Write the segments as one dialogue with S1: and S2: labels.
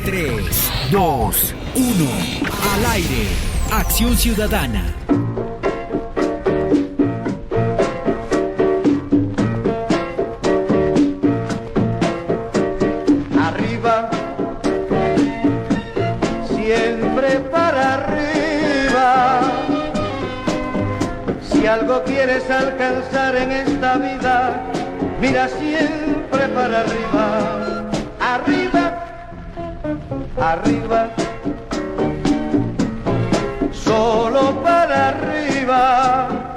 S1: 3, 2, 1. Al aire. Acción Ciudadana.
S2: Arriba, siempre para arriba. Si algo quieres alcanzar en esta vida, mira siempre para arriba. Arriba, arriba, solo para arriba.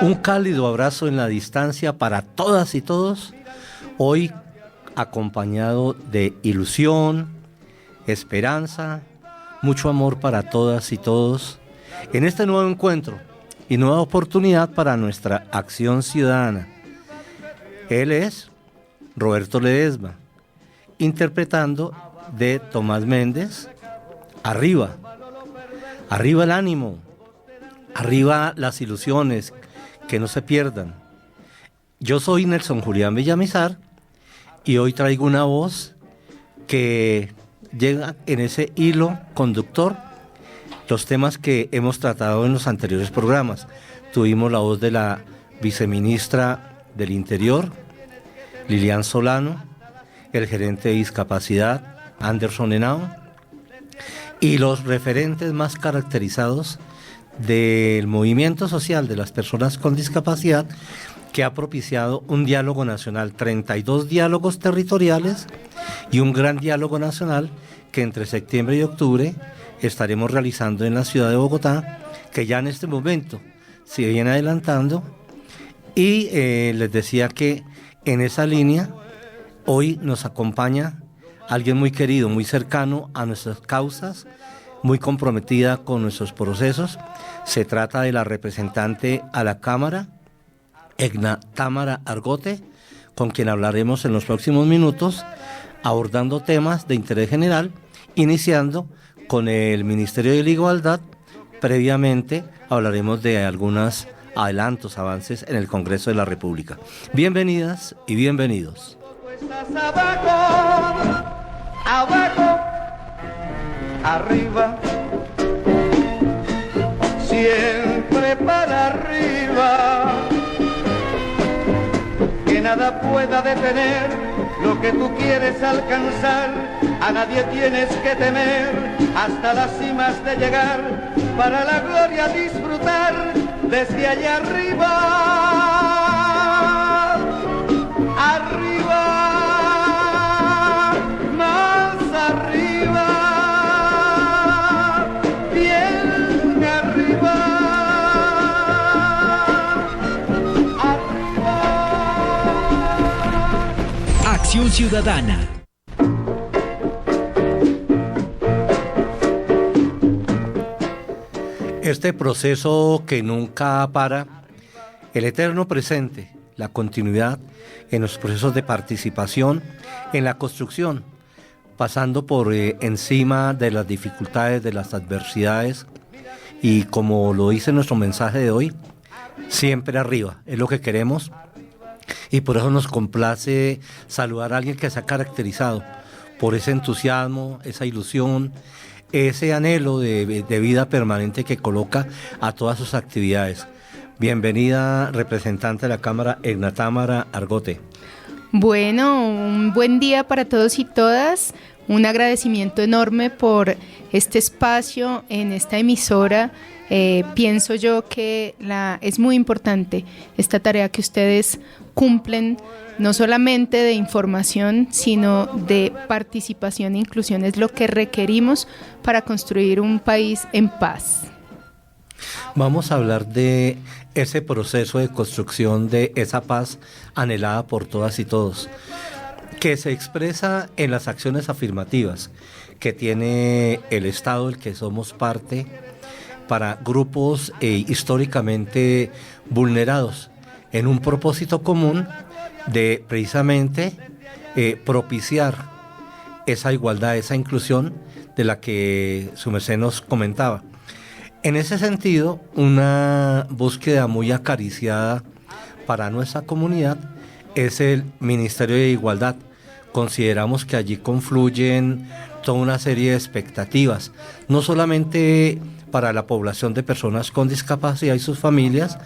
S3: Un cálido abrazo en la distancia para todas y todos, hoy acompañado de ilusión, esperanza, mucho amor para todas y todos, en este nuevo encuentro y nueva oportunidad para nuestra acción ciudadana. Él es Roberto Ledesma, interpretando de Tomás Méndez, Arriba, arriba el ánimo, arriba las ilusiones, que no se pierdan. Yo soy Nelson Julián Villamizar y hoy traigo una voz que llega en ese hilo conductor los temas que hemos tratado en los anteriores programas. Tuvimos la voz de la viceministra del Interior, Lilian Solano, el gerente de discapacidad, Anderson Henao, y los referentes más caracterizados del movimiento social de las personas con discapacidad, que ha propiciado un diálogo nacional, 32 diálogos territoriales y un gran diálogo nacional que entre septiembre y octubre estaremos realizando en la ciudad de Bogotá, que ya en este momento se viene adelantando. Y les decía que en esa línea hoy nos acompaña alguien muy querido, muy cercano a nuestras causas, muy comprometida con nuestros procesos. Se trata de la representante a la Cámara, Egna Támara Argote, con quien hablaremos en los próximos minutos, abordando temas de interés general, iniciando con el Ministerio de la Igualdad. Previamente hablaremos de algunos adelantos, avances en el Congreso de la República. Bienvenidas y bienvenidos.
S2: Abajo, abajo, arriba, siempre para arriba. Que nada pueda detener lo que tú quieres alcanzar. A nadie tienes que temer hasta las cimas de llegar. Para la gloria disfrutar desde allá arriba. Arriba, más arriba, bien arriba, arriba.
S1: Acción Ciudadana.
S3: Este proceso que nunca para, el eterno presente, la continuidad en los procesos de participación, en la construcción, pasando por encima de las dificultades, de las adversidades, y como lo dice nuestro mensaje de hoy, siempre arriba, es lo que queremos, y por eso nos complace saludar a alguien que se ha caracterizado por ese entusiasmo, esa ilusión, ese anhelo de vida permanente que coloca a todas sus actividades. Bienvenida, representante de la Cámara, Egna Támara Argote.
S4: Bueno, un buen día para todos y todas. Un agradecimiento enorme por este espacio en esta emisora. Pienso yo que es muy importante esta tarea que ustedes cumplen, no solamente de información, sino de participación e inclusión. Es lo que requerimos para construir un país en paz.
S3: Vamos a hablar de ese proceso de construcción de esa paz anhelada por todas y todos, que se expresa en las acciones afirmativas que tiene el Estado, el que somos parte, para grupos históricamente vulnerados, en un propósito común de precisamente propiciar esa igualdad, esa inclusión de la que su merced nos comentaba. En ese sentido, una búsqueda muy acariciada para nuestra comunidad es el Ministerio de Igualdad, consideramos que allí confluyen toda una serie de expectativas, no solamente para la población de personas con discapacidad y sus familias,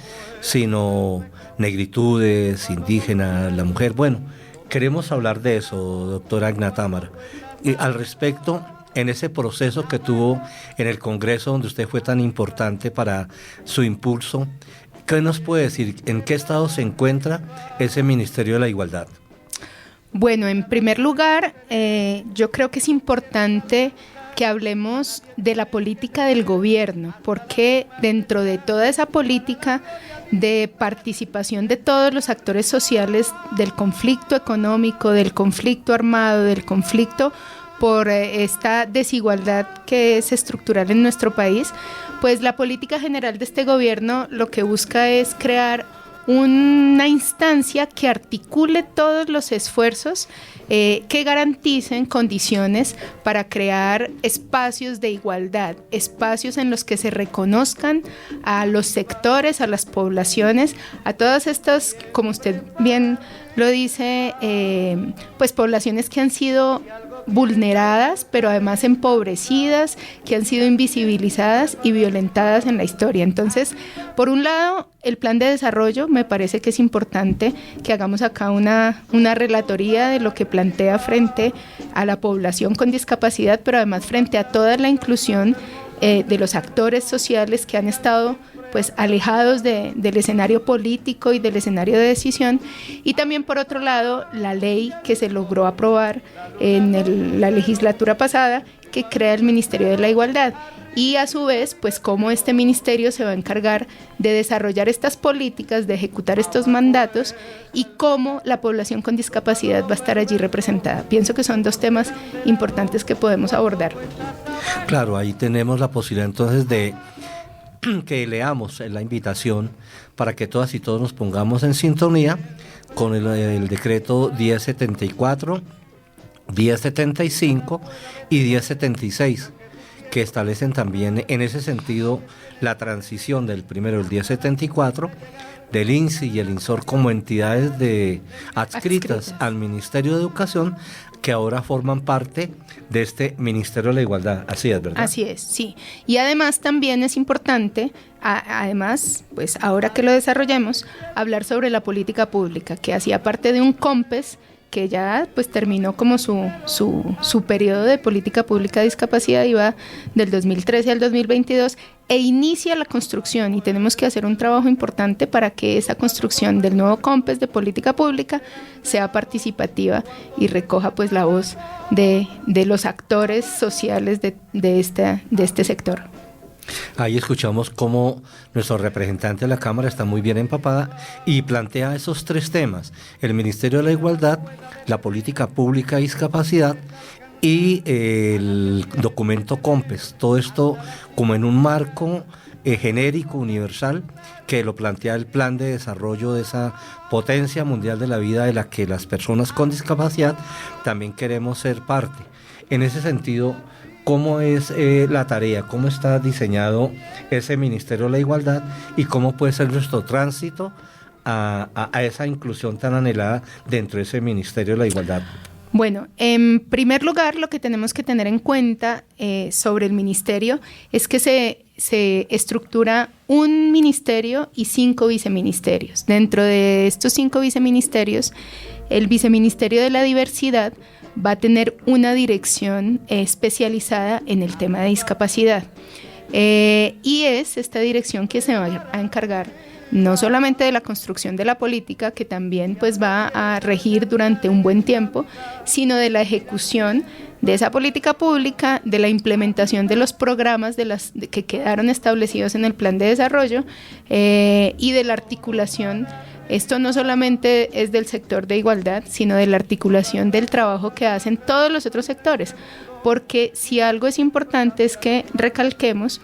S3: sino negritudes, indígenas, la mujer. Bueno, queremos hablar de eso, doctora Agnatámara. Y al respecto, en ese proceso que tuvo en el Congreso, donde usted fue tan importante para su impulso, ¿qué nos puede decir? ¿En qué estado se encuentra ese Ministerio de la Igualdad?
S4: Bueno, en primer lugar, yo creo que es importante que hablemos de la política del gobierno, porque dentro de toda esa política de participación de todos los actores sociales del conflicto económico, del conflicto armado, del conflicto por esta desigualdad que es estructural en nuestro país, pues la política general de este gobierno lo que busca es crear una instancia que articule todos los esfuerzos que garanticen condiciones para crear espacios de igualdad, espacios en los que se reconozcan a los sectores, a las poblaciones, a todas estas, como usted bien lo dice, pues poblaciones que han sido vulneradas, pero además empobrecidas, que han sido invisibilizadas y violentadas en la historia. Entonces, por un lado, el plan de desarrollo, me parece que es importante que hagamos acá una relatoría de lo que plantea frente a la población con discapacidad, pero además frente a toda la inclusión de los actores sociales que han estado pues alejados del escenario político y del escenario de decisión, y también por otro lado la ley que se logró aprobar en la legislatura pasada, que crea el Ministerio de la Igualdad, y a su vez pues cómo este ministerio se va a encargar de desarrollar estas políticas, de ejecutar estos mandatos, y cómo la población con discapacidad va a estar allí representada. Pienso que son dos temas importantes que podemos abordar.
S3: Claro, ahí tenemos la posibilidad entonces de que leamos la invitación para que todas y todos nos pongamos en sintonía con el decreto 1074, 1075 y 1076, que establecen también en ese sentido la transición del primero, el 1074, del INSI y el INSOR como entidades adscritas al Ministerio de Educación, que ahora forman parte de este Ministerio de la Igualdad. Así es, ¿verdad?
S4: Así es, sí. Y además también es importante, además, pues ahora que lo desarrollemos, hablar sobre la política pública, que hacía parte de un COMPES que ya pues terminó como su periodo de política pública de discapacidad, iba del 2013 al 2022, e inicia la construcción, y tenemos que hacer un trabajo importante para que esa construcción del nuevo COMPES de política pública sea participativa y recoja pues la voz de los actores sociales de este sector.
S3: Ahí escuchamos cómo nuestro representante de la Cámara está muy bien empapada y plantea esos tres temas: el Ministerio de la Igualdad, la política pública de discapacidad y el documento COMPES. Todo esto como en un marco genérico, universal, que lo plantea el plan de desarrollo de esa potencia mundial de la vida de la que las personas con discapacidad también queremos ser parte. En ese sentido, ¿cómo es la tarea? ¿Cómo está diseñado ese Ministerio de la Igualdad? ¿Y cómo puede ser nuestro tránsito a esa inclusión tan anhelada dentro de ese Ministerio de la Igualdad?
S4: Bueno, en primer lugar, lo que tenemos que tener en cuenta sobre el ministerio es que se estructura un ministerio y 5 viceministerios. Dentro de estos 5 viceministerios, el Viceministerio de la Diversidad va a tener una dirección especializada en el tema de discapacidad. Y es esta dirección que se va a encargar no solamente de la construcción de la política, que también pues va a regir durante un buen tiempo, sino de la ejecución de esa política pública, de la implementación de los programas que quedaron establecidos en el plan de desarrollo y de la articulación. Esto no solamente es del sector de igualdad, sino de la articulación del trabajo que hacen todos los otros sectores, porque si algo es importante es que recalquemos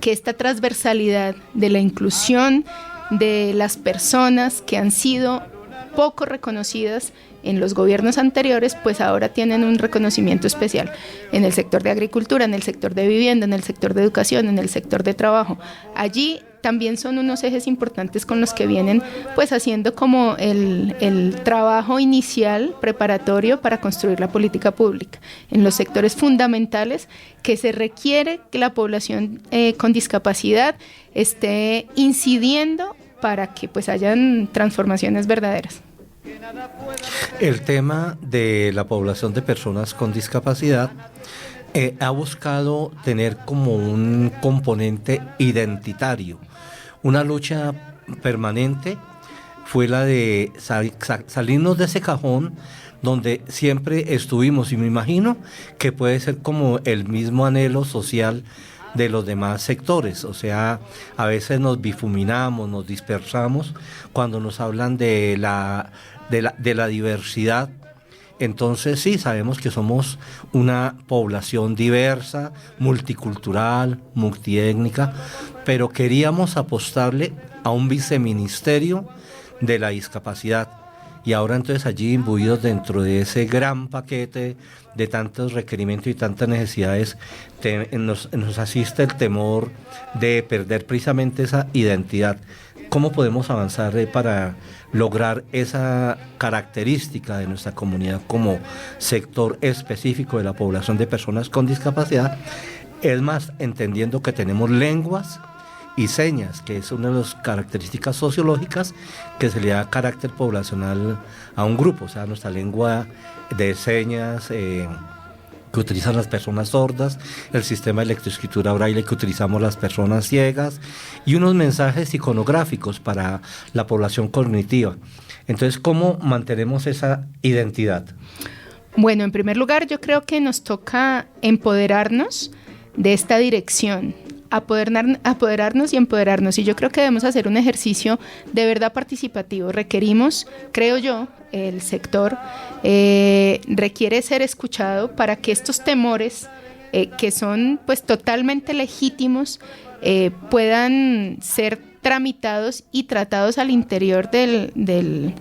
S4: que esta transversalidad de la inclusión de las personas que han sido poco reconocidas en los gobiernos anteriores, pues ahora tienen un reconocimiento especial en el sector de agricultura, en el sector de vivienda, en el sector de educación, en el sector de trabajo. Allí también son unos ejes importantes con los que vienen pues haciendo como el trabajo inicial preparatorio para construir la política pública en los sectores fundamentales que se requiere que la población con discapacidad esté incidiendo para que pues hayan transformaciones verdaderas.
S3: El tema de la población de personas con discapacidad ha buscado tener como un componente identitario. Una lucha permanente fue la de salirnos de ese cajón donde siempre estuvimos, y me imagino que puede ser como el mismo anhelo social de los demás sectores. O sea, a veces nos difuminamos, nos dispersamos cuando nos hablan de la diversidad. Entonces sí, sabemos que somos una población diversa, multicultural, multiétnica, pero queríamos apostarle a un viceministerio de la discapacidad. Y ahora entonces allí imbuidos dentro de ese gran paquete de tantos requerimientos y tantas necesidades, nos asiste el temor de perder precisamente esa identidad. ¿Cómo podemos avanzar para lograr esa característica de nuestra comunidad como sector específico de la población de personas con discapacidad? Es más, entendiendo que tenemos lenguas y señas, que es una de las características sociológicas que se le da carácter poblacional a un grupo. O sea, nuestra lengua de señas que utilizan las personas sordas, el sistema de lectoescritura braille que utilizamos las personas ciegas, y unos mensajes iconográficos para la población cognitiva. Entonces, ¿cómo mantenemos esa identidad?
S4: Bueno, en primer lugar, yo creo que nos toca empoderarnos de esta dirección, apoderarnos y empoderarnos, y yo creo que debemos hacer un ejercicio de verdad participativo. Requerimos, creo yo, el sector requiere ser escuchado para que estos temores que son pues totalmente legítimos puedan ser tramitados y tratados al interior del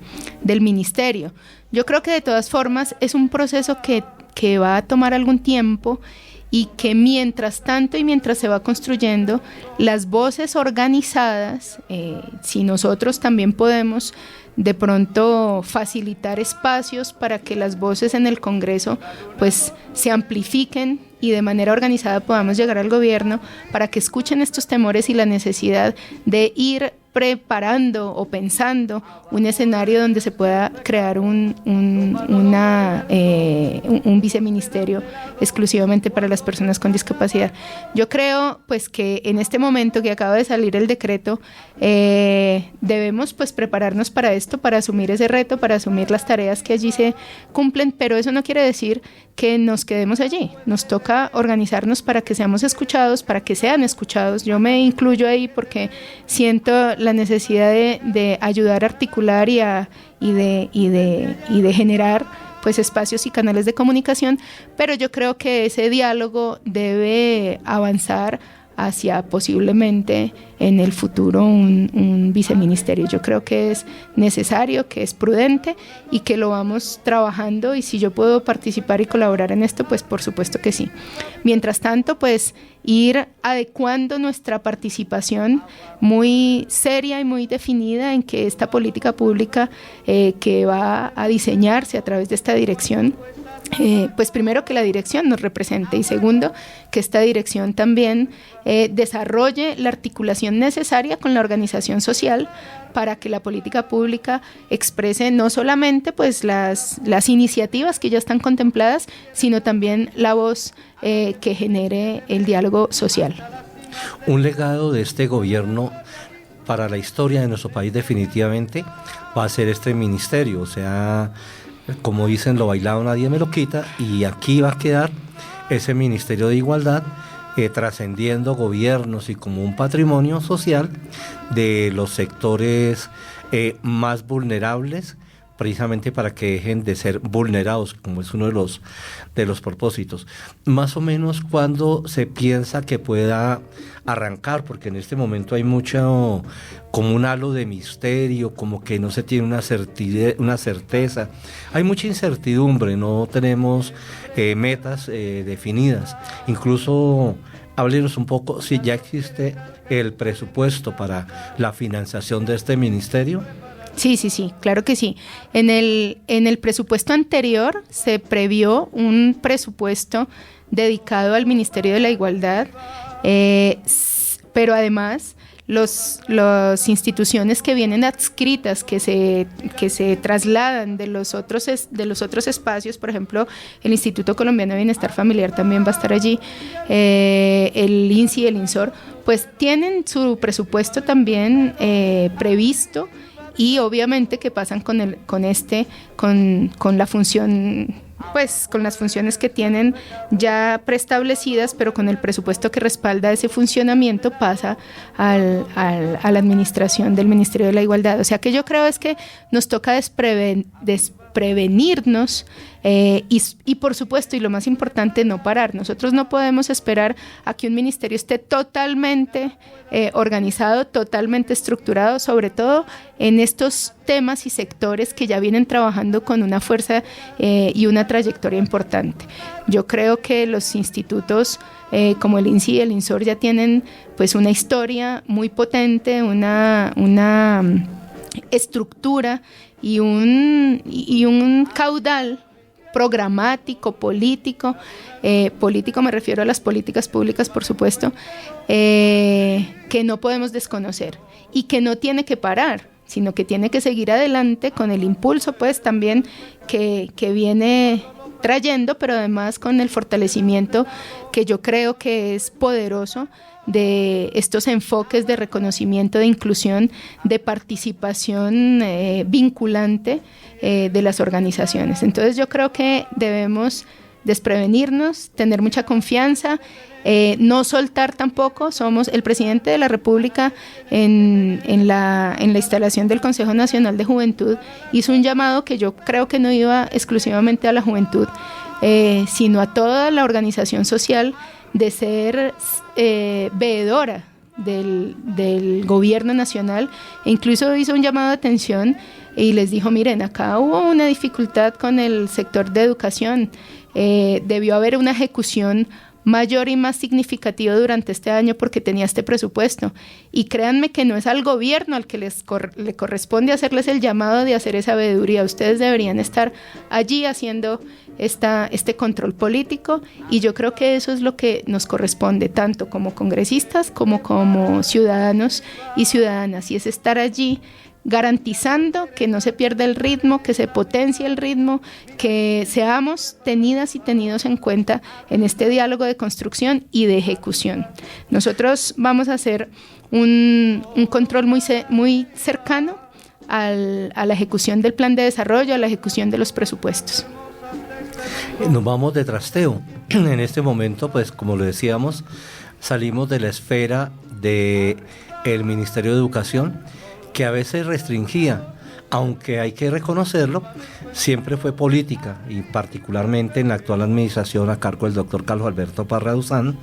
S4: ministerio. Yo creo que de todas formas es un proceso que va a tomar algún tiempo, y que mientras tanto y mientras se va construyendo, las voces organizadas, si nosotros también podemos de pronto facilitar espacios para que las voces en el Congreso pues se amplifiquen y de manera organizada podamos llegar al gobierno para que escuchen estos temores y la necesidad de ir preparando o pensando un escenario donde se pueda crear un viceministerio exclusivamente para las personas con discapacidad. Yo creo pues que en este momento que acaba de salir el decreto, debemos pues prepararnos para esto, para asumir ese reto, para asumir las tareas que allí se cumplen, pero eso no quiere decir que nos quedemos allí. Nos toca organizarnos para que seamos escuchados, para que sean escuchados. Yo me incluyo ahí porque siento la necesidad de ayudar a articular y de generar pues espacios y canales de comunicación, pero yo creo que ese diálogo debe avanzar hacia posiblemente en el futuro un viceministerio. Yo creo que es necesario, que es prudente y que lo vamos trabajando, y si yo puedo participar y colaborar en esto, pues por supuesto que sí. Mientras tanto, pues ir adecuando nuestra participación muy seria y muy definida en que esta política pública que va a diseñarse a través de esta dirección, pues primero que la dirección nos represente, y segundo que esta dirección también desarrolle la articulación necesaria con la organización social para que la política pública exprese no solamente pues las iniciativas que ya están contempladas, sino también la voz que genere el diálogo social.
S3: Un legado de este gobierno para la historia de nuestro país definitivamente va a ser este ministerio. O sea, como dicen, lo bailado nadie me lo quita, y aquí va a quedar ese Ministerio de Igualdad trascendiendo gobiernos y como un patrimonio social de los sectores más vulnerables, precisamente para que dejen de ser vulnerados, como es uno de los propósitos. Más o menos, ¿cuándo se piensa que pueda arrancar? Porque en este momento hay mucho, como un halo de misterio, como que no se tiene una certeza. Hay mucha incertidumbre, no tenemos metas definidas. Incluso háblenos un poco si ya existe el presupuesto para la financiación de este ministerio.
S4: Sí, claro que sí. En el presupuesto anterior se previó un presupuesto dedicado al Ministerio de la Igualdad, pero además las instituciones que vienen adscritas, que se trasladan de los otros espacios, por ejemplo, el Instituto Colombiano de Bienestar Familiar también va a estar allí, el INSI y el INSOR, pues tienen su presupuesto también previsto, y obviamente que pasan con la función, pues con las funciones que tienen ya preestablecidas, pero con el presupuesto que respalda ese funcionamiento pasa a la administración del Ministerio de la Igualdad. O sea que yo creo es que nos toca desprevenirnos y por supuesto, y lo más importante, no parar. Nosotros no podemos esperar a que un ministerio esté totalmente organizado, totalmente estructurado, sobre todo en estos temas y sectores que ya vienen trabajando con una fuerza y una trayectoria importante. Yo creo que los institutos como el INSI y el INSOR ya tienen pues una historia muy potente, una estructura y un caudal programático, político me refiero a las políticas públicas, por supuesto, que no podemos desconocer y que no tiene que parar, sino que tiene que seguir adelante con el impulso, pues, también que viene trayendo, pero además con el fortalecimiento que yo creo que es poderoso de estos enfoques de reconocimiento, de inclusión, de participación vinculante de las organizaciones. Entonces yo creo que debemos desprevenirnos, tener mucha confianza, no soltar tampoco. Somos el presidente de la República en la instalación del Consejo Nacional de Juventud, hizo un llamado que yo creo que no iba exclusivamente a la juventud, sino a toda la organización social, de ser veedora del gobierno nacional, e incluso hizo un llamado de atención y les dijo: miren, acá hubo una dificultad con el sector de educación, debió haber una ejecución mayor y más significativa durante este año porque tenía este presupuesto, y créanme que no es al gobierno al que le corresponde hacerles el llamado de hacer esa veeduría. Ustedes deberían estar allí haciendo este control político, y yo creo que eso es lo que nos corresponde tanto como congresistas como ciudadanos y ciudadanas, y es estar allí garantizando que no se pierda el ritmo, que se potencie el ritmo, que seamos tenidas y tenidos en cuenta en este diálogo de construcción y de ejecución. Nosotros vamos a hacer un control muy cercano a la ejecución del plan de desarrollo, a la ejecución de los presupuestos.
S3: Nos vamos de trasteo. En este momento, pues como lo decíamos, salimos de la esfera del Ministerio de Educación, que a veces restringía, aunque hay que reconocerlo, siempre fue política, y particularmente en la actual administración a cargo del doctor Carlos Alberto Parra Duzán,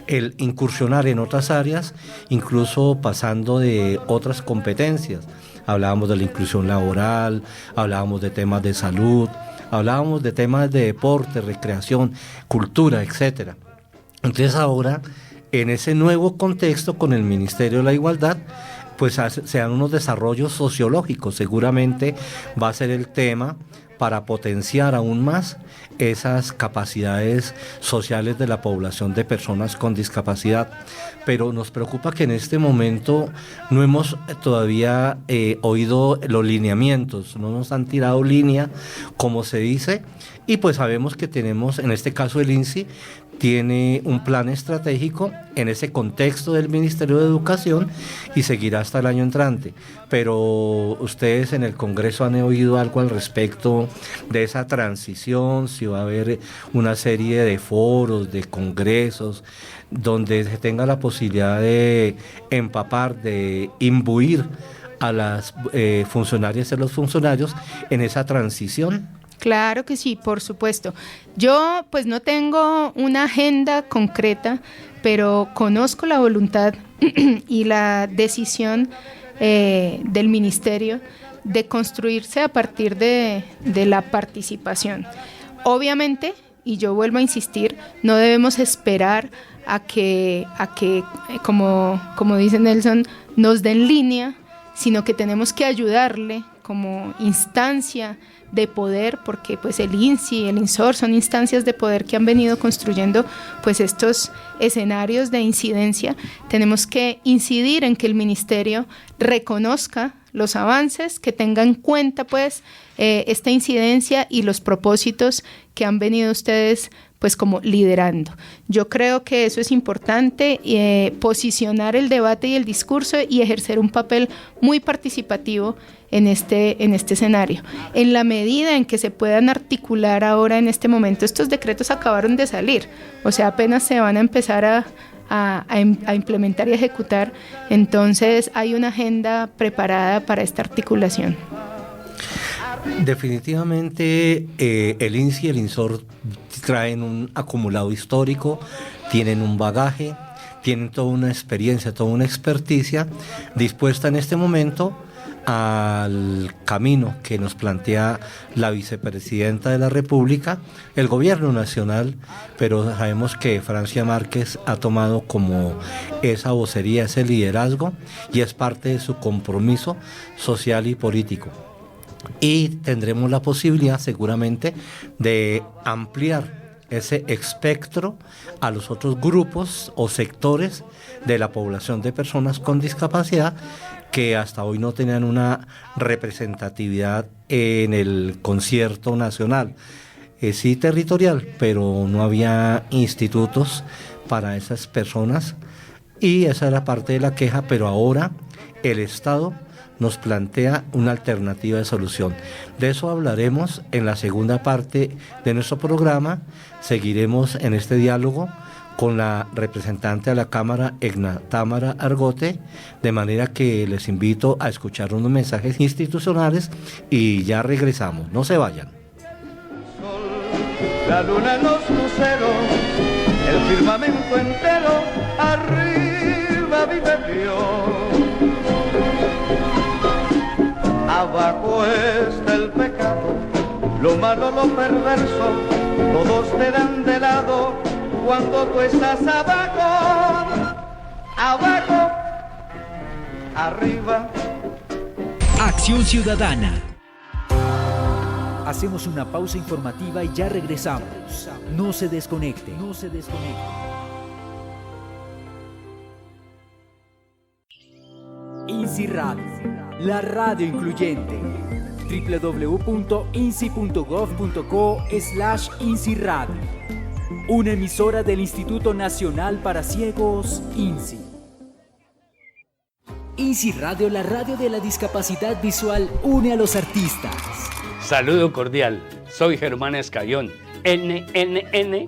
S3: el incursionar en otras áreas, incluso pasando de otras competencias. Hablábamos de la inclusión laboral, hablábamos de temas de salud, hablábamos de temas de deporte, recreación, cultura, etcétera. Entonces ahora, en ese nuevo contexto con el Ministerio de la Igualdad, pues se dan unos desarrollos sociológicos. Seguramente va a ser el tema para potenciar aún más esas capacidades sociales de la población de personas con discapacidad. Pero nos preocupa que en este momento no hemos todavía oído los lineamientos, no nos han tirado línea, como se dice, y pues sabemos que tenemos, en este caso el INSI, tiene un plan estratégico en ese contexto del Ministerio de Educación y seguirá hasta el año entrante. Pero ustedes en el Congreso han oído algo al respecto de esa transición, si va a haber una serie de foros, de congresos, donde se tenga la posibilidad de empapar, de imbuir a las funcionarias y a los funcionarios en esa transición.
S4: Claro que sí, por supuesto. Yo pues no tengo una agenda concreta, pero conozco la voluntad y la decisión del ministerio de construirse a partir de la participación. Obviamente y yo vuelvo a insistir, no debemos esperar a que como dice Nelson, nos den línea, sino que tenemos que ayudarle como instancia de poder, porque pues el INSI, el INSOR son instancias de poder que han venido construyendo pues estos escenarios de incidencia. Tenemos que incidir en que el ministerio reconozca los avances, que tenga en cuenta pues esta incidencia y los propósitos que han venido ustedes pues como liderando. Yo creo que eso es importante, posicionar el debate y el discurso y ejercer un papel muy participativo en este escenario. En la medida en que se puedan articular ahora en este momento, estos decretos acabaron de salir, o sea, apenas se van a empezar a implementar y ejecutar, entonces hay una agenda preparada para esta articulación.
S3: Definitivamente el INSI y el INSOR traen un acumulado histórico, tienen un bagaje, tienen toda una experiencia, toda una experticia dispuesta en este momento al camino que nos plantea la vicepresidenta de la República, el gobierno nacional, pero sabemos que Francia Márquez ha tomado como esa vocería, ese liderazgo, y es parte de su compromiso social y político. Y tendremos la posibilidad seguramente de ampliar ese espectro a los otros grupos o sectores de la población de personas con discapacidad que hasta hoy no tenían una representatividad en el concierto nacional. Sí territorial, pero no había institutos para esas personas y esa era parte de la queja, pero ahora el Estado nos plantea una alternativa de solución. De eso hablaremos en la segunda parte de nuestro programa. Seguiremos en este diálogo con la representante de la Cámara, Egna Támara Argote, de manera que les invito a escuchar unos mensajes institucionales y ya regresamos. No se vayan.
S2: La luna en los luceros, el firmamento entero, arriba vive Dios. Abajo está el pecado, lo malo, lo perverso, todos te dan de lado cuando tú estás abajo, abajo, arriba.
S1: Acción Ciudadana.
S5: Hacemos una pausa informativa y ya regresamos. No se desconecte. INSI Radio, la radio incluyente. www.insi.gov.co/INSI Radio. Una emisora del Instituto Nacional para Ciegos, INSI. INSI Radio, la radio de la discapacidad visual, une a los artistas.
S6: Saludo cordial, soy Germán Escayón, NNN,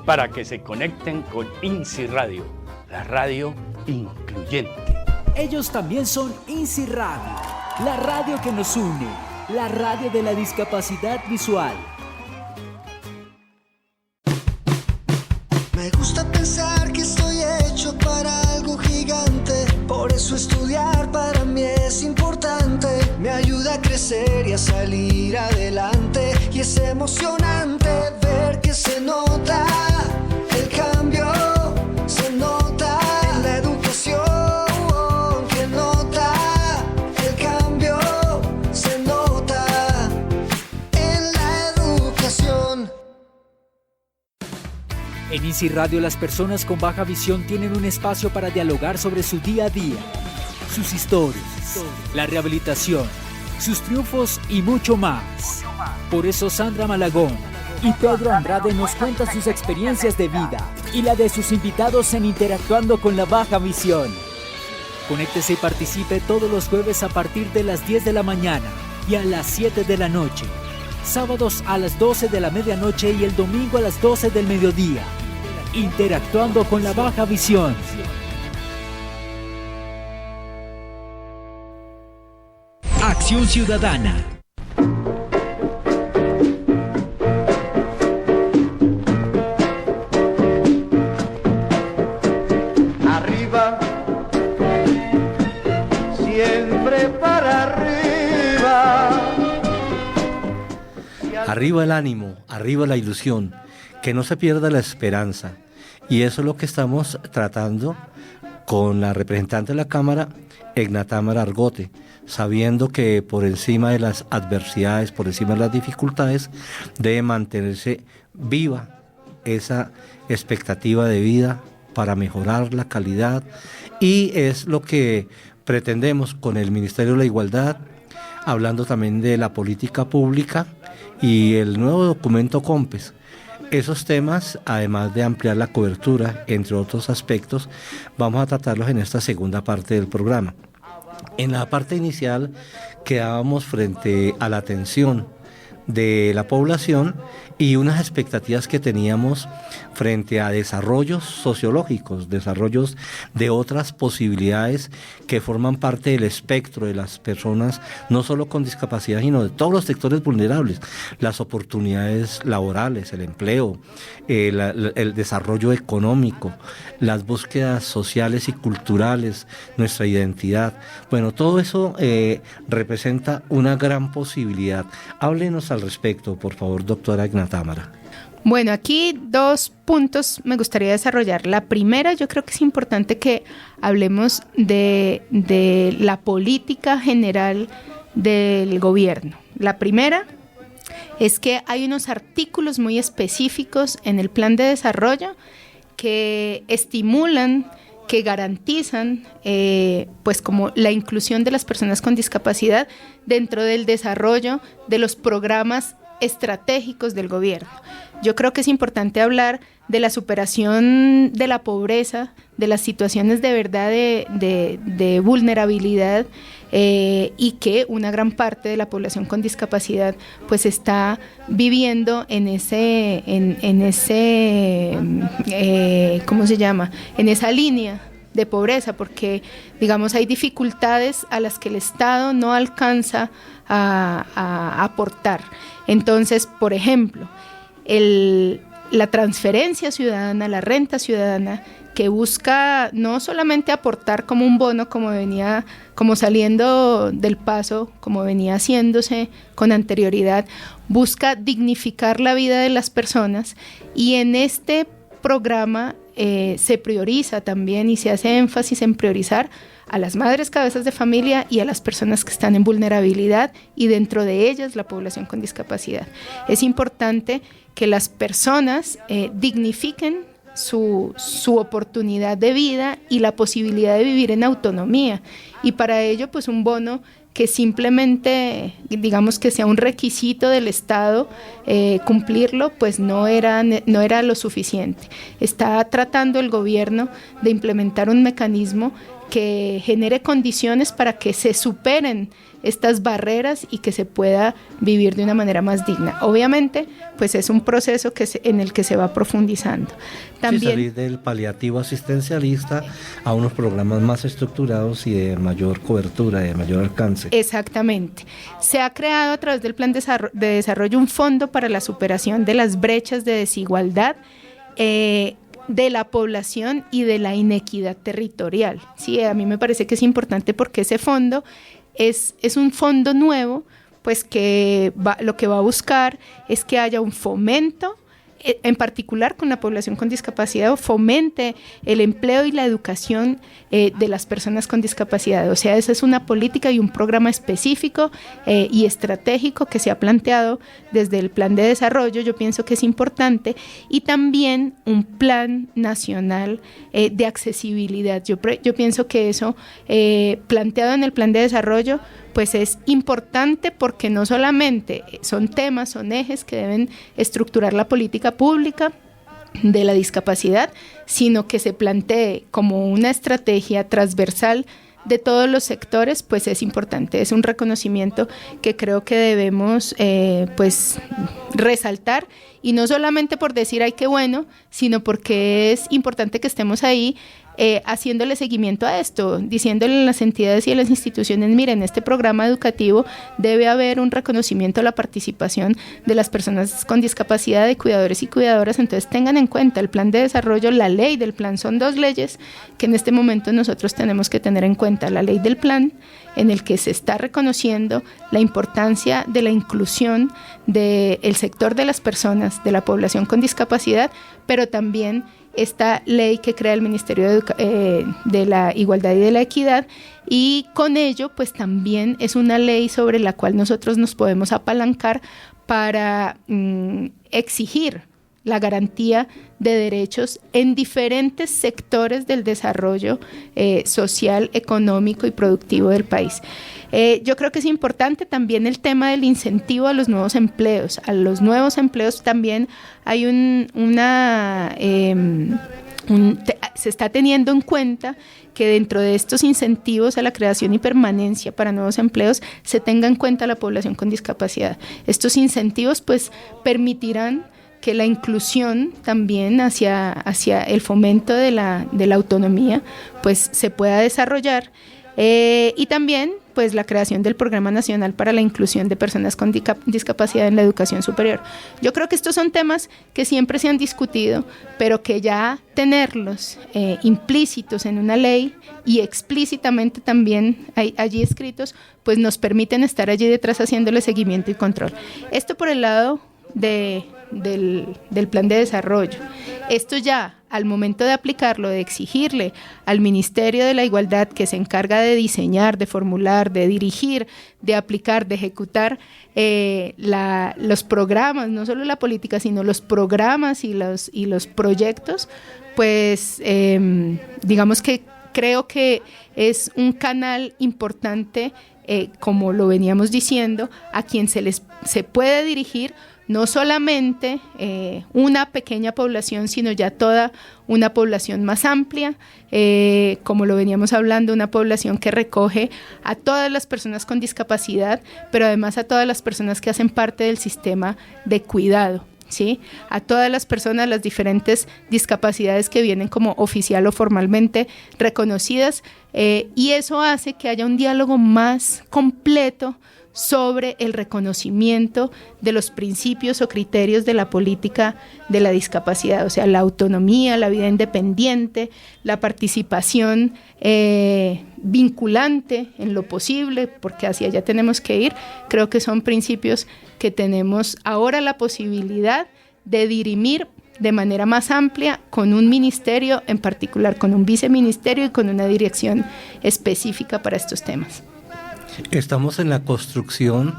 S6: para que se conecten con INSI Radio, la radio incluyente.
S5: Ellos también son INSI Radio, la radio que nos une, la radio de la discapacidad visual.
S7: Me gusta pensar que estoy hecho para algo gigante, por eso estudiar para mí es importante. Me ayuda a crecer y a salir adelante, y es emocionante ver que se nota el cambio, se nota en la educación.
S5: En INSI Radio, las personas con baja visión tienen un espacio para dialogar sobre su día a día, sus historias, la rehabilitación, sus triunfos y mucho más. Por eso Sandra Malagón y Pedro Andrade nos cuentan sus experiencias de vida y la de sus invitados en Interactuando con la Baja Visión. Conéctese y participe todos los jueves a partir de las 10 de la mañana y a las 7 de la noche. Sábados a las 12 de la medianoche y el domingo a las 12 del mediodía. Interactuando con la Baja Visión.
S1: Acción Ciudadana.
S2: Arriba, siempre para arriba.
S3: Arriba el ánimo, arriba la ilusión, que no se pierda la esperanza. Y eso es lo que estamos tratando con la representante de la Cámara, Egna Tamara Argote, sabiendo que por encima de las adversidades, por encima de las dificultades, debe mantenerse viva esa expectativa de vida para mejorar la calidad, y es lo que pretendemos con el Ministerio de la Igualdad, hablando también de la política pública y el nuevo documento COMPES. Esos temas, además de ampliar la cobertura, entre otros aspectos, vamos a tratarlos en esta segunda parte del programa. En la parte inicial quedábamos frente a la atención de la población y unas expectativas que teníamos frente a desarrollos sociológicos, desarrollos de otras posibilidades que forman parte del espectro de las personas, no solo con discapacidad, sino de todos los sectores vulnerables, las oportunidades laborales, el empleo, el desarrollo económico, las búsquedas sociales y culturales, nuestra identidad. Bueno, todo eso representa una gran posibilidad. Háblenos al respecto, por favor, doctora Egna Tamara.
S4: Bueno, aquí 2 puntos me gustaría desarrollar. La primera, yo creo que es importante que hablemos de la política general del gobierno. La primera es que hay unos artículos muy específicos en el plan de desarrollo que estimulan, que garantizan pues como la inclusión de las personas con discapacidad dentro del desarrollo de los programas estratégicos del gobierno. Yo creo que es importante hablar de la superación de la pobreza, de las situaciones de verdad de vulnerabilidad, y que una gran parte de la población con discapacidad pues está viviendo en esa línea de pobreza, porque digamos hay dificultades a las que el Estado no alcanza a aportar. Entonces, por ejemplo, la transferencia ciudadana, la renta ciudadana, que busca no solamente aportar como un bono, como saliendo del paso, como venía haciéndose con anterioridad, busca dignificar la vida de las personas, y en este programa se prioriza también y se hace énfasis en priorizar a las madres cabezas de familia y a las personas que están en vulnerabilidad, y dentro de ellas la población con discapacidad. Es importante que las personas dignifiquen su oportunidad de vida y la posibilidad de vivir en autonomía, y para ello pues un bono que simplemente digamos que sea un requisito del Estado cumplirlo, pues no era lo suficiente. Está tratando el gobierno de implementar un mecanismo que genere condiciones para que se superen estas barreras y que se pueda vivir de una manera más digna. Obviamente, pues es un proceso en el que se va profundizando. También
S3: salir del paliativo asistencialista a unos programas más estructurados y de mayor cobertura, de mayor alcance.
S4: Exactamente. Se ha creado a través del Plan de Desarrollo un fondo para la superación de las brechas de desigualdad de la población y de la inequidad territorial. Sí, a mí me parece que es importante porque ese fondo es un fondo nuevo, pues que lo que va a buscar es que haya un fomento, en particular con la población con discapacidad, o fomente el empleo y la educación de las personas con discapacidad. O sea, esa es una política y un programa específico y estratégico que se ha planteado desde el plan de desarrollo. Yo pienso que es importante, y también un plan nacional de accesibilidad. Yo pienso que eso planteado en el plan de desarrollo pues es importante, porque no solamente son temas, son ejes que deben estructurar la política pública de la discapacidad, sino que se plantee como una estrategia transversal de todos los sectores, pues es importante. Es un reconocimiento que creo que debemos pues resaltar, y no solamente por decir ay qué bueno, sino porque es importante que estemos ahí haciéndole seguimiento a esto, diciéndole a las entidades y a las instituciones, miren, este programa educativo debe haber un reconocimiento a la participación de las personas con discapacidad, de cuidadores y cuidadoras, entonces tengan en cuenta el plan de desarrollo, la ley del plan, son 2 leyes que en este momento nosotros tenemos que tener en cuenta, la ley del plan, en el que se está reconociendo la importancia de la inclusión del sector de las personas, de la población con discapacidad, pero también esta ley que crea el Ministerio de la Igualdad y de la Equidad, y con ello pues también es una ley sobre la cual nosotros nos podemos apalancar para exigir la garantía de derechos en diferentes sectores del desarrollo social, económico y productivo del país. Yo creo que es importante también el tema del incentivo a los nuevos empleos. A los nuevos empleos también hay se está teniendo en cuenta que dentro de estos incentivos a la creación y permanencia para nuevos empleos se tenga en cuenta la población con discapacidad. Estos incentivos pues permitirán que la inclusión también hacia el fomento de la autonomía pues se pueda desarrollar, y también pues la creación del Programa Nacional para la Inclusión de Personas con Discapacidad en la Educación Superior. Yo creo que estos son temas que siempre se han discutido, pero que ya tenerlos implícitos en una ley y explícitamente también allí escritos, pues nos permiten estar allí detrás haciéndole seguimiento y control. Esto por el lado del plan de desarrollo. Esto ya al momento de aplicarlo, de exigirle al Ministerio de la Igualdad, que se encarga de diseñar, de formular, de dirigir, de aplicar, de ejecutar los programas, no solo la política, sino los programas y los proyectos, pues digamos que creo que es un canal importante, como lo veníamos diciendo, a quien se puede dirigir no solamente una pequeña población, sino ya toda una población más amplia, como lo veníamos hablando, una población que recoge a todas las personas con discapacidad, pero además a todas las personas que hacen parte del sistema de cuidado, ¿sí? A todas las personas, las diferentes discapacidades que vienen como oficial o formalmente reconocidas, y eso hace que haya un diálogo más completo sobre el reconocimiento de los principios o criterios de la política de la discapacidad, o sea, la autonomía, la vida independiente, la participación vinculante en lo posible, porque hacia allá tenemos que ir. Creo que son principios que tenemos ahora la posibilidad de dirimir de manera más amplia con un ministerio, en particular con un viceministerio y con una dirección específica para estos temas.
S3: Estamos en la construcción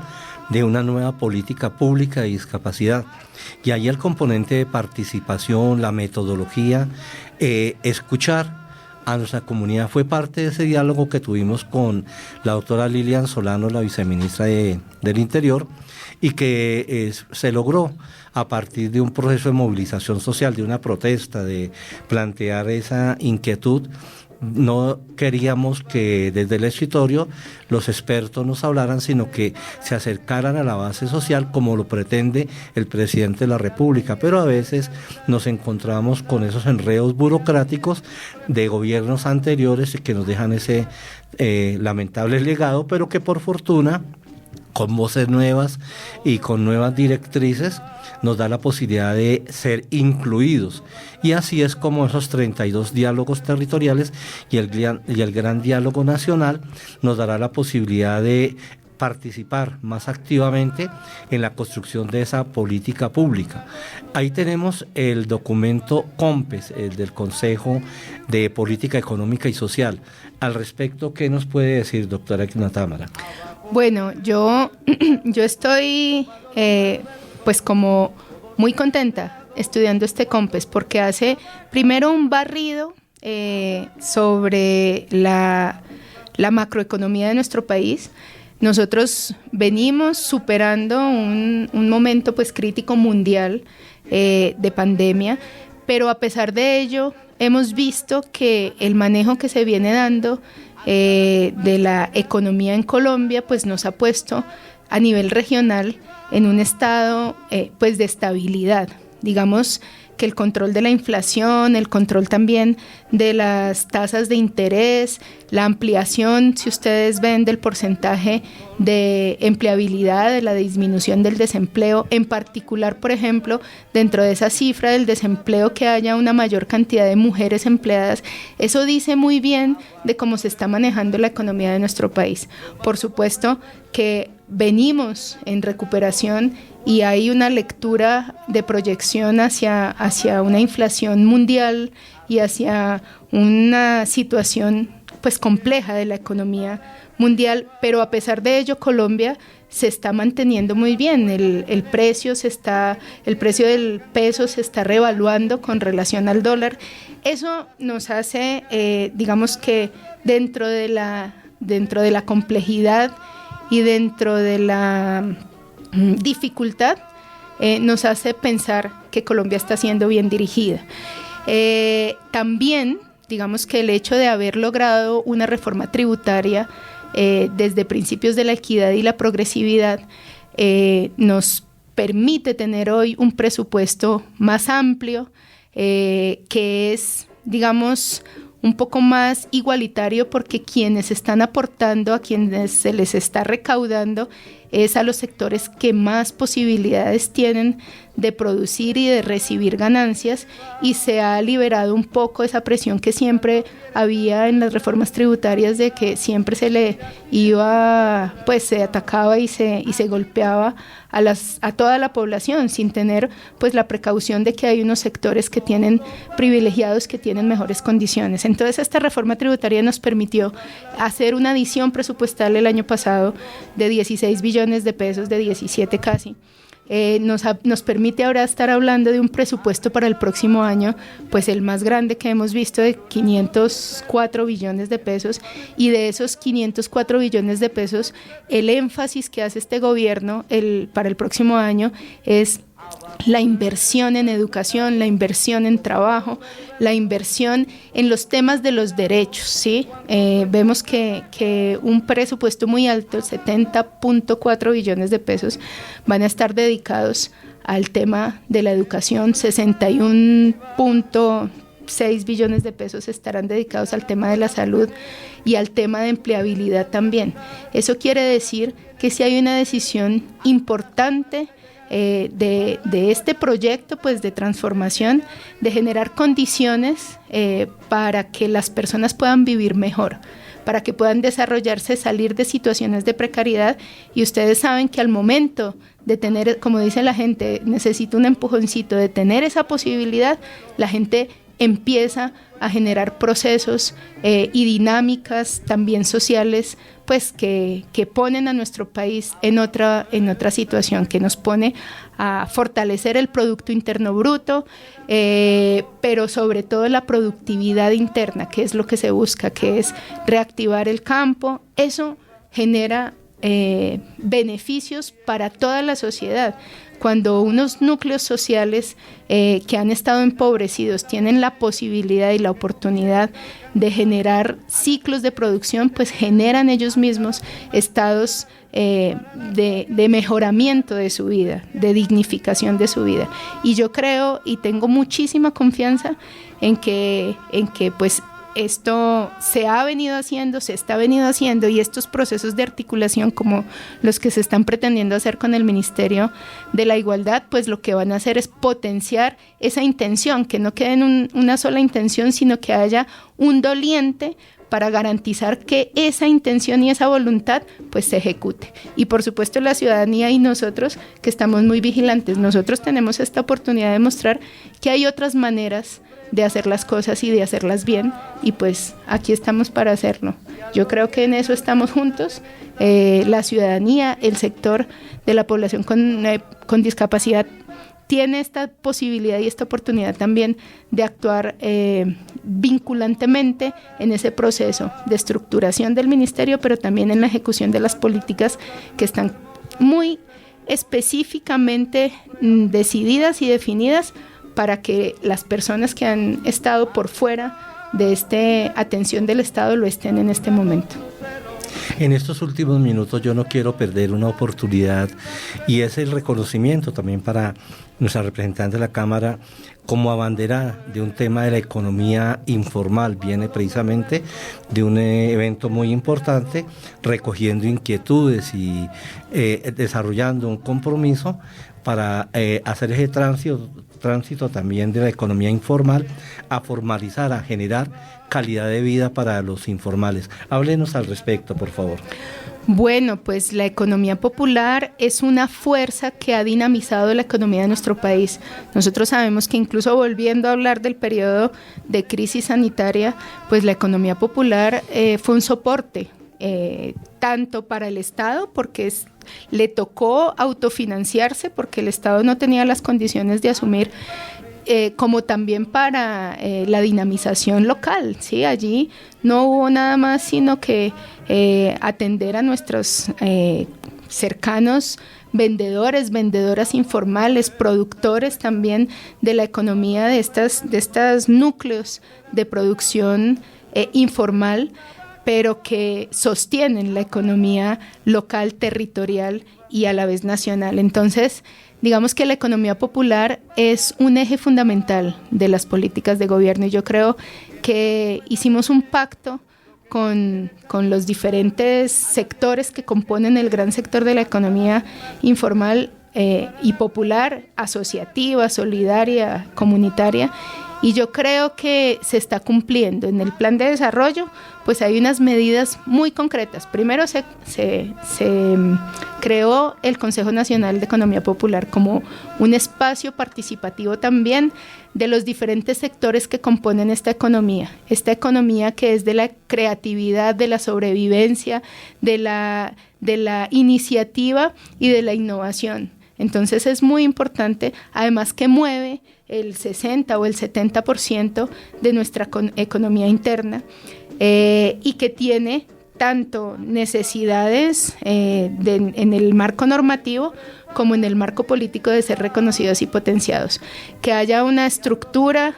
S3: de una nueva política pública de discapacidad y ahí el componente de participación, la metodología, escuchar a nuestra comunidad fue parte de ese diálogo que tuvimos con la doctora Lilian Solano, la viceministra del Interior, y que se logró a partir de un proceso de movilización social, de una protesta, de plantear esa inquietud. No queríamos que desde el escritorio los expertos nos hablaran, sino que se acercaran a la base social como lo pretende el presidente de la República, pero a veces nos encontramos con esos enredos burocráticos de gobiernos anteriores que nos dejan ese lamentable legado, pero que por fortuna, con voces nuevas y con nuevas directrices, nos da la posibilidad de ser incluidos. Y así es como esos 32 diálogos territoriales y el gran diálogo nacional nos dará la posibilidad de participar más activamente en la construcción de esa política pública. Ahí tenemos el documento COMPES, el del Consejo de Política Económica y Social. Al respecto, ¿qué nos puede decir, doctora Ignatámara?
S4: Bueno, yo estoy pues como muy contenta estudiando este COMPES, porque hace primero un barrido sobre la macroeconomía de nuestro país. Nosotros venimos superando un momento pues crítico mundial de pandemia, pero a pesar de ello hemos visto que el manejo que se viene dando de la economía en Colombia pues nos ha puesto a nivel regional en un estado pues de estabilidad. Digamos que el control de la inflación, el control también de las tasas de interés, la ampliación, si ustedes ven, del porcentaje de empleabilidad, de la disminución del desempleo, en particular, por ejemplo, dentro de esa cifra del desempleo que haya una mayor cantidad de mujeres empleadas, eso dice muy bien de cómo se está manejando la economía de nuestro país. Por supuesto que venimos en recuperación y hay una lectura de proyección hacia una inflación mundial y hacia una situación pues compleja de la economía mundial, pero a pesar de ello Colombia se está manteniendo muy bien, el precio del peso se está revaluando con relación al dólar. Eso nos hace, digamos que dentro de la complejidad y dentro de la dificultad, nos hace pensar que Colombia está siendo bien dirigida. También, digamos que el hecho de haber logrado una reforma tributaria desde principios de la equidad y la progresividad nos permite tener hoy un presupuesto más amplio, que es, digamos, un poco más igualitario, porque quienes están aportando, a quienes se les está recaudando, es a los sectores que más posibilidades tienen de producir y de recibir ganancias, y se ha liberado un poco esa presión que siempre había en las reformas tributarias de que siempre se le iba, pues se atacaba y se golpeaba a toda la población sin tener pues la precaución de que hay unos sectores que tienen privilegiados, que tienen mejores condiciones. Entonces esta reforma tributaria nos permitió hacer una adición presupuestal el año pasado de 16 billones de pesos, de 17 casi. Nos permite ahora estar hablando de un presupuesto para el próximo año, pues el más grande que hemos visto, de 504 billones de pesos, y de esos 504 billones de pesos, el énfasis que hace este gobierno para el próximo año es la inversión en educación, la inversión en trabajo, la inversión en los temas de los derechos, ¿sí? Vemos que un presupuesto muy alto, 70.4 billones de pesos, van a estar dedicados al tema de la educación, 61.6 billones de pesos estarán dedicados al tema de la salud y al tema de empleabilidad también. Eso quiere decir que si hay una decisión importante de este proyecto pues de transformación, de generar condiciones para que las personas puedan vivir mejor, para que puedan desarrollarse, salir de situaciones de precariedad. Y ustedes saben que al momento de tener, como dice la gente, necesito un empujoncito, de tener esa posibilidad, la gente empieza a generar procesos y dinámicas también sociales pues que ponen a nuestro país en otra situación, que nos pone a fortalecer el Producto Interno Bruto, pero sobre todo la productividad interna, que es lo que se busca, que es reactivar el campo. Eso genera beneficios para toda la sociedad. Cuando unos núcleos sociales que han estado empobrecidos tienen la posibilidad y la oportunidad de generar ciclos de producción, pues generan ellos mismos estados de mejoramiento de su vida, de dignificación de su vida. Y yo creo y tengo muchísima confianza en que pues esto se ha venido haciendo, se está venido haciendo, y estos procesos de articulación como los que se están pretendiendo hacer con el Ministerio de la Igualdad, pues lo que van a hacer es potenciar esa intención, que no quede en una sola intención, sino que haya un doliente para garantizar que esa intención y esa voluntad pues se ejecute. Y por supuesto la ciudadanía y nosotros, que estamos muy vigilantes, nosotros tenemos esta oportunidad de mostrar que hay otras maneras de hacer las cosas y de hacerlas bien, y pues aquí estamos para hacerlo. Yo creo que en eso estamos juntos, la ciudadanía, el sector de la población con discapacidad tiene esta posibilidad y esta oportunidad también de actuar vinculantemente en ese proceso de estructuración del ministerio, pero también en la ejecución de las políticas que están muy específicamente decididas y definidas para que las personas que han estado por fuera de esta atención del Estado lo estén en este momento.
S3: En estos últimos minutos yo no quiero perder una oportunidad y es el reconocimiento también para nuestra representante de la Cámara como abanderada de un tema de la economía informal. Viene precisamente de un evento muy importante, recogiendo inquietudes y desarrollando un compromiso para hacer ese tránsito también de la economía informal a formalizar, a generar calidad de vida para los informales. Háblenos al respecto, por favor.
S4: Bueno, pues la economía popular es una fuerza que ha dinamizado la economía de nuestro país. Nosotros sabemos que incluso volviendo a hablar del periodo de crisis sanitaria, pues la economía popular fue un soporte tanto para el Estado, porque le tocó autofinanciarse, porque el Estado no tenía las condiciones de asumir, como también para la dinamización local, ¿sí? Allí no hubo nada más sino que atender a nuestros cercanos vendedores, vendedoras informales, productores también de la economía de estos núcleos de producción informal, pero que sostienen la economía local, territorial y a la vez nacional. Entonces, digamos que la economía popular es un eje fundamental de las políticas de gobierno y yo creo que hicimos un pacto con los diferentes sectores que componen el gran sector de la economía informal y popular, asociativa, solidaria, comunitaria, y yo creo que se está cumpliendo. En el plan de desarrollo, pues hay unas medidas muy concretas. Primero se creó el Consejo Nacional de Economía Popular como un espacio participativo también de los diferentes sectores que componen esta economía que es de la creatividad, de la sobrevivencia, de la iniciativa y de la innovación. Entonces es muy importante, además que mueve el 60 o el 70% de nuestra economía interna y que tiene tanto necesidades en el marco normativo como en el marco político de ser reconocidos y potenciados. Que haya una estructura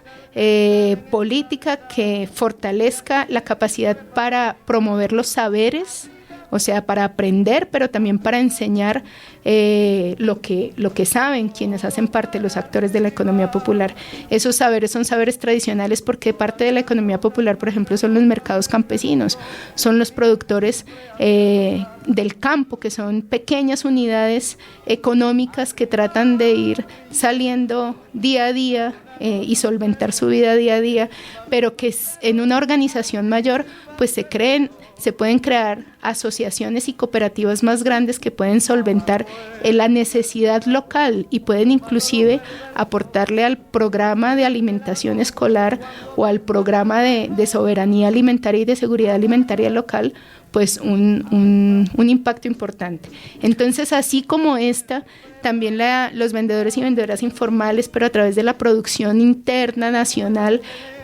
S4: política que fortalezca la capacidad para promover los saberes, o sea, para aprender, pero también para enseñar lo que saben quienes hacen parte de los actores de la economía popular. Esos saberes son saberes tradicionales porque parte de la economía popular, por ejemplo, son los mercados campesinos, son los productores del campo, que son pequeñas unidades económicas que tratan de ir saliendo día a día y solventar su vida día a día, pero que en una organización mayor pues se pueden crear asociaciones y cooperativas más grandes que pueden solventar la necesidad local y pueden inclusive aportarle al programa de alimentación escolar o al programa de soberanía alimentaria y de seguridad alimentaria local pues un impacto importante. Entonces, así como también los vendedores y vendedoras informales, pero a través de la producción interna nacional,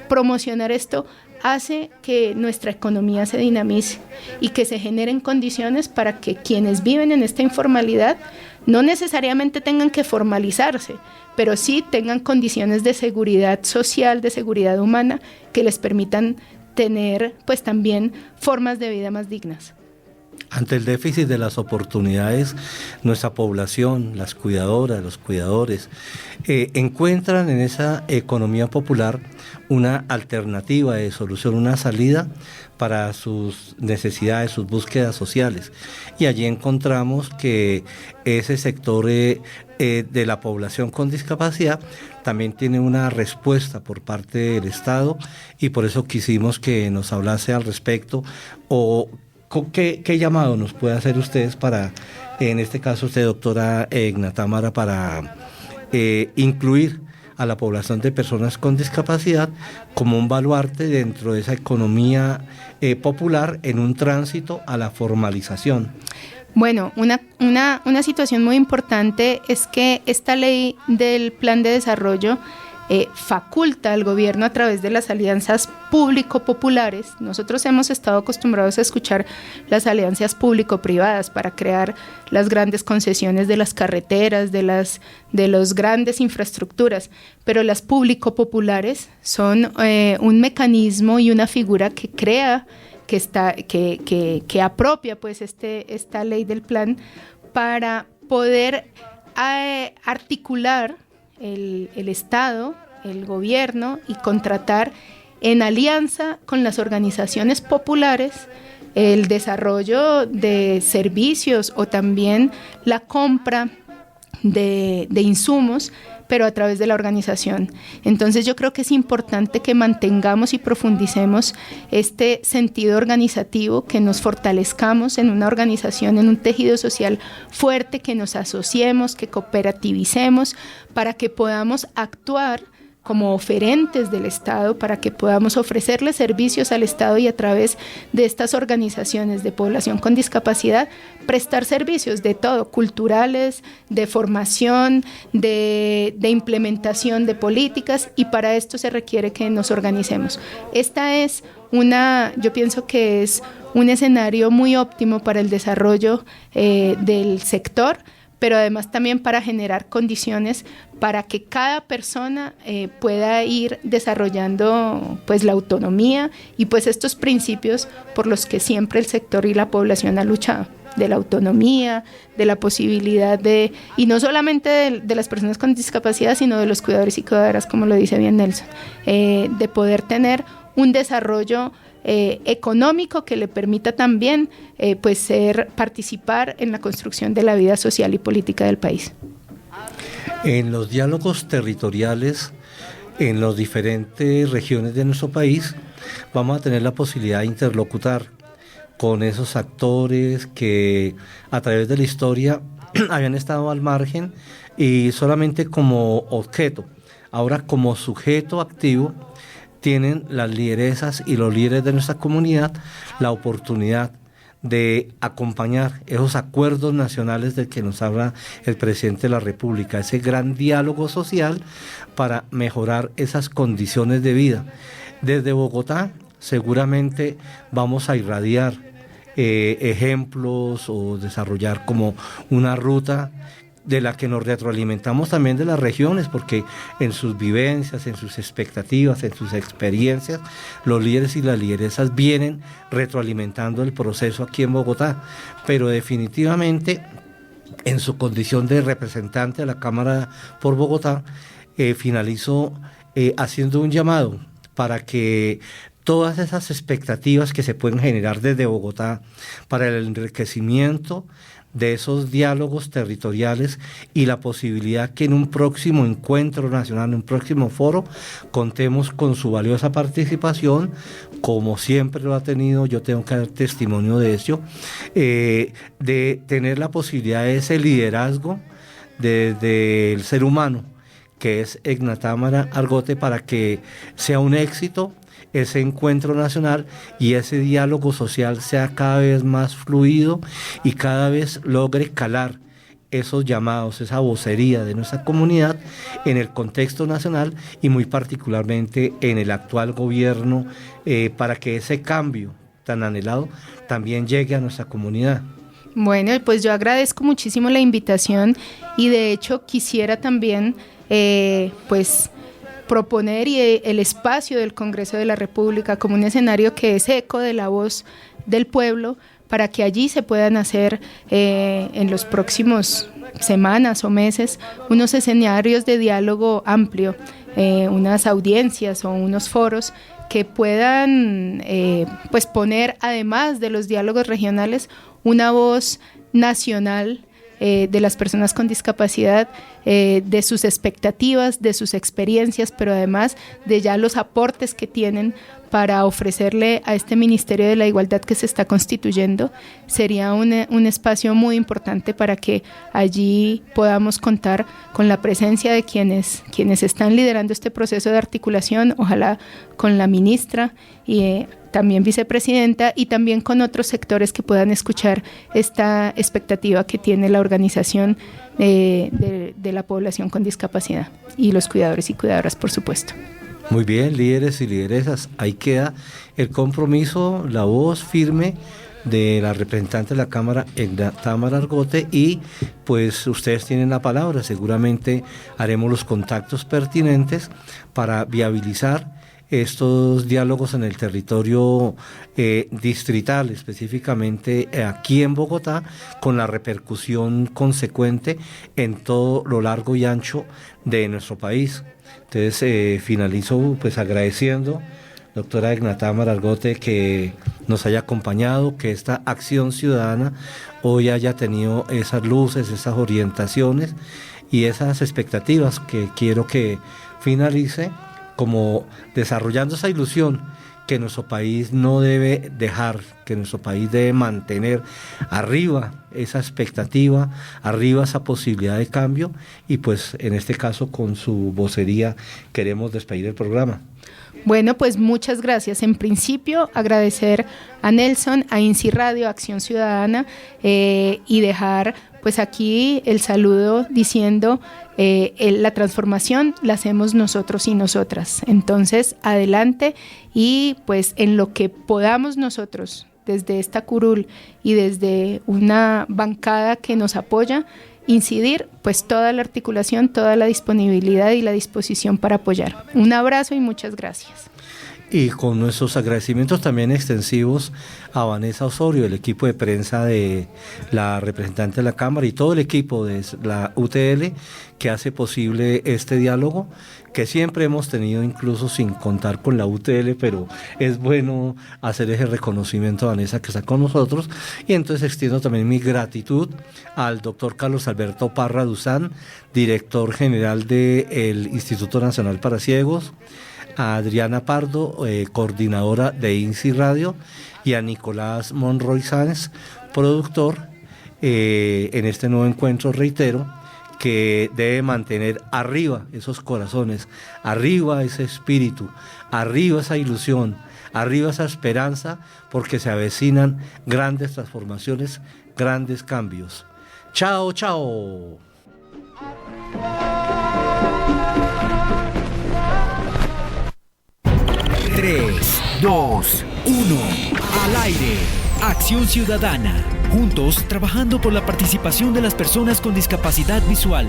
S4: promocionar esto hace que nuestra economía se dinamice y que se generen condiciones para que quienes viven en esta informalidad no necesariamente tengan que formalizarse, pero sí tengan condiciones de seguridad social, de seguridad humana, que les permitan tener pues también formas de vida más dignas.
S3: Ante el déficit de las oportunidades, nuestra población, las cuidadoras, los cuidadores, encuentran en esa economía popular una alternativa de solución, una salida para sus necesidades, sus búsquedas sociales. Y allí encontramos que ese sector de la población con discapacidad también tiene una respuesta por parte del Estado y por eso quisimos que nos hablase al respecto o ¿qué llamado nos puede hacer ustedes para, en este caso usted, doctora Ignatámara, para incluir a la población de personas con discapacidad como un baluarte dentro de esa economía popular en un tránsito a la formalización?
S4: Bueno, una situación muy importante es que esta ley del plan de desarrollo faculta al gobierno a través de las alianzas público-populares. Nosotros hemos estado acostumbrados a escuchar las alianzas público-privadas para crear las grandes concesiones de las carreteras, de las grandes infraestructuras, pero las público-populares son un mecanismo y una figura que crea que apropia pues esta ley del plan para poder articular el Estado, el gobierno y contratar en alianza con las organizaciones populares el desarrollo de servicios o también la compra de insumos, pero a través de la organización. Entonces yo creo que es importante que mantengamos y profundicemos este sentido organizativo, que nos fortalezcamos en una organización, en un tejido social fuerte, que nos asociemos, que cooperativicemos para que podamos actuar como oferentes del Estado, para que podamos ofrecerle servicios al Estado y a través de estas organizaciones de población con discapacidad, prestar servicios de todo, culturales, de formación, de implementación de políticas, y para esto se requiere que nos organicemos. Esta es yo pienso que es un escenario muy óptimo para el desarrollo del sector, pero además también para generar condiciones para que cada persona pueda ir desarrollando pues la autonomía y pues estos principios por los que siempre el sector y la población ha luchado, de la autonomía, de la posibilidad y no solamente de las personas con discapacidad, sino de los cuidadores y cuidadoras, como lo dice bien Nelson, de poder tener un desarrollo económico que le permita también participar en la construcción de la vida social y política del país.
S3: En los diálogos territoriales en las diferentes regiones de nuestro país vamos a tener la posibilidad de interlocutar con esos actores que a través de la historia habían estado al margen y solamente como objeto. Ahora, como sujeto activo, tienen las lideresas y los líderes de nuestra comunidad la oportunidad de acompañar esos acuerdos nacionales del que nos habla el presidente de la República, ese gran diálogo social para mejorar esas condiciones de vida. Desde Bogotá seguramente vamos a irradiar ejemplos o desarrollar como una ruta de la que nos retroalimentamos también de las regiones, porque en sus vivencias, en sus expectativas, en sus experiencias, los líderes y las lideresas vienen retroalimentando el proceso aquí en Bogotá, pero definitivamente en su condición de representante de la Cámara por Bogotá, finalizo haciendo un llamado para que todas esas expectativas que se pueden generar desde Bogotá para el enriquecimiento de esos diálogos territoriales y la posibilidad que en un próximo encuentro nacional, en un próximo foro, contemos con su valiosa participación, como siempre lo ha tenido. Yo tengo que dar testimonio de ello, de tener la posibilidad de ese liderazgo desde el ser humano, que es Edna Támara Argote, para que sea un éxito ese encuentro nacional y ese diálogo social sea cada vez más fluido y cada vez logre calar esos llamados, esa vocería de nuestra comunidad en el contexto nacional y muy particularmente en el actual gobierno, para que ese cambio tan anhelado también llegue a nuestra comunidad.
S4: Bueno, pues yo agradezco muchísimo la invitación y de hecho quisiera también proponer el espacio del Congreso de la República como un escenario que es eco de la voz del pueblo, para que allí se puedan hacer en los próximos semanas o meses unos escenarios de diálogo amplio, unas audiencias o unos foros que puedan poner, además de los diálogos regionales, una voz nacional de las personas con discapacidad, de sus expectativas, de sus experiencias, pero además de ya los aportes que tienen para ofrecerle a este Ministerio de la Igualdad que se está constituyendo. Sería un espacio muy importante para que allí podamos contar con la presencia de quienes están liderando este proceso de articulación, ojalá con la ministra y también vicepresidenta, y también con otros sectores que puedan escuchar esta expectativa que tiene la organización de la población con discapacidad y los cuidadores y cuidadoras, por supuesto.
S3: Muy bien, líderes y lideresas, ahí queda el compromiso, la voz firme de la representante de la Cámara, Edna Támara Argote, y pues ustedes tienen la palabra. Seguramente haremos los contactos pertinentes para viabilizar estos diálogos en el territorio distrital, específicamente aquí en Bogotá, con la repercusión consecuente en todo lo largo y ancho de nuestro país. Entonces finalizo pues agradeciendo, doctora Ignatá Marargote, que nos haya acompañado, que esta acción ciudadana hoy haya tenido esas luces, esas orientaciones y esas expectativas que quiero que finalice como desarrollando esa ilusión que nuestro país no debe dejar, que nuestro país debe mantener arriba esa expectativa, arriba esa posibilidad de cambio, y pues en este caso con su vocería queremos despedir el programa.
S4: Bueno, pues muchas gracias. En principio, agradecer a Nelson, a INSI Radio, Acción Ciudadana, y dejar pues aquí el saludo diciendo la transformación la hacemos nosotros y nosotras. Entonces, adelante, y pues en lo que podamos nosotros, desde esta curul y desde una bancada que nos apoya, incidir, pues toda la articulación, toda la disponibilidad y la disposición para apoyar. Un abrazo y muchas gracias.
S3: Y con nuestros agradecimientos también extensivos a Vanessa Osorio, el equipo de prensa de la representante de la Cámara y todo el equipo de la UTL que hace posible este diálogo que siempre hemos tenido, incluso sin contar con la UTL, pero es bueno hacer ese reconocimiento a Vanessa que está con nosotros. Y entonces extiendo también mi gratitud al doctor Carlos Alberto Parra Duzán, director general del Instituto Nacional para Ciegos, a Adriana Pardo, coordinadora de INSI Radio, y a Nicolás Monroy Sáenz, productor, en este nuevo encuentro, reitero, que debe mantener arriba esos corazones, arriba ese espíritu, arriba esa ilusión, arriba esa esperanza, porque se avecinan grandes transformaciones, grandes cambios. ¡Chao, chao!
S1: 3, 2, 1, al aire. Acción Ciudadana. Juntos trabajando por la participación de las personas con discapacidad visual.